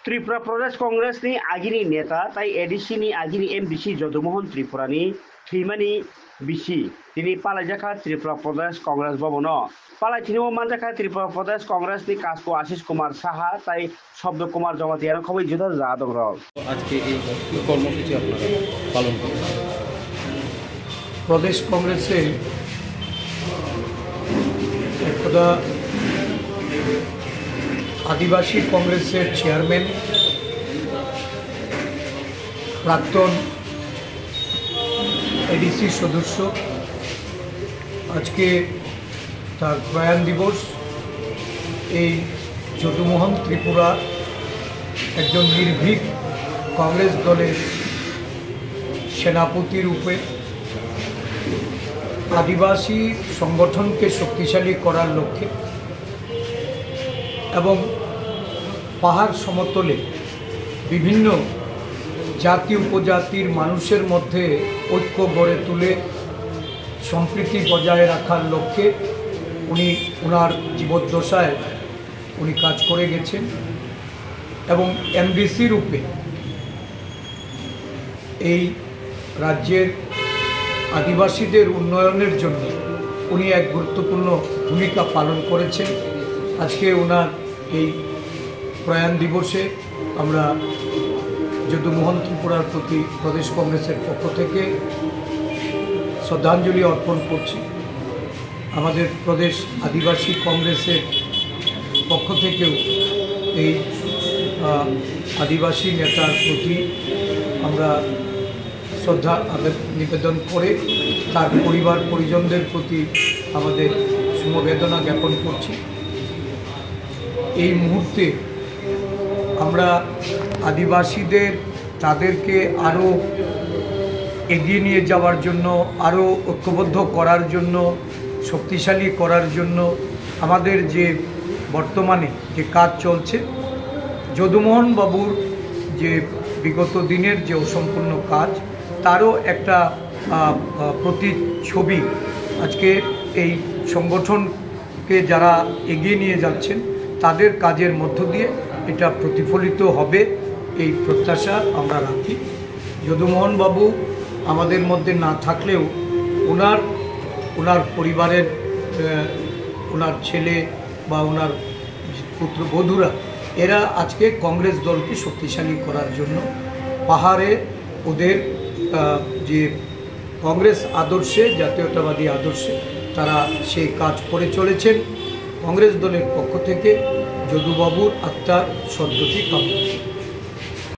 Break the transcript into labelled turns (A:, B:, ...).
A: त्रिपुरा प्रदेश कांग्रेसनि आगिनि नेता ताई एडिसिनि आगिनि एमबिसि जदुमोहन त्रिपुरानि थैमानि बिसि दिनै पालाइजाखा त्रिपुरा प्रदेश कांग्रेस भवन पालाइथिनो मानजाखा त्रिपुरा प्रदेश कांग्रेसनि कासको आशीष कुमार साहा ताई शब्द कुमार जमातियानो खबै जुदा जा दं रक
B: আজকে এই কর্মসূচি আপনারা পালন করবেন।
C: প্রদেশ কংগ্রেসের একদা আদিবাসী কংগ্রেসের চেয়ারম্যান প্রাক্তন এডিসি সদস্য আজকে তার প্রয়াণ দিবস। এই যদুমোহন ত্রিপুরা একজন নির্ভীক কংগ্রেস দলের সেনাপতি রূপে আদিবাসী সংগঠনকে শক্তিশালী করার লক্ষ্যে এবং পাহাড় সমতলে বিভিন্ন জাতি উপজাতির মানুষের মধ্যে ঐক্য গড়ে তুলে সম্প্রীতি বজায় রাখার লক্ষ্যে উনি ওনার জীবদ্দশায় উনি কাজ করে গেছেন এবং এমডিসি রূপে এই রাজ্যের আদিবাসীদের উন্নয়নের জন্য উনি এক গুরুত্বপূর্ণ ভূমিকা পালন করেছেন। আজকে ওনার এই প্রয়াণ দিবসে আমরা যদুমোহন ত্রিপুরার প্রতি প্রদেশ কংগ্রেসের পক্ষ থেকে শ্রদ্ধাঞ্জলি অর্পণ করছি। আমাদের প্রদেশ আদিবাসী কংগ্রেসের পক্ষ থেকেও এই আদিবাসী নেতার প্রতি আমরা শ্রদ্ধা নিবেদন করে তার পরিবার পরিজনদের প্রতি আমাদের সমবেদনা জ্ঞাপন করছি। এই মুহূর্তে আমরা আদিবাসীদের তাদেরকে আরও এগিয়ে নিয়ে যাওয়ার জন্য, আরও ঐক্যবদ্ধ করার জন্য, শক্তিশালী করার জন্য আমাদের যে বর্তমানে যে কাজ চলছে, যদুমোহন বাবুর যে বিগত দিনের যে অসম্পূর্ণ কাজ তারও একটা প্রতিচ্ছবি আজকে এই সংগঠনকে যারা এগিয়ে নিয়ে যাচ্ছেন তাদের কাজের মধ্য দিয়ে এটা প্রতিফলিত হবে এই প্রত্যাশা আমরা রাখি। যদুমোহন বাবু আমাদের মধ্যে না থাকলেও ওনার পরিবারের ওনার ছেলে বা ওনার পুত্রবধূরা এরা আজকে কংগ্রেস দলকে শক্তিশালী করার জন্য পাহাড়ে ওদের যে কংগ্রেস আদর্শে, জাতীয়তাবাদী আদর্শে তারা সেই কাজ করে চলেছেন। কংগ্রেস দলের পক্ষ থেকে যদুবাবুর আত্মার সদ্গতি কামনা।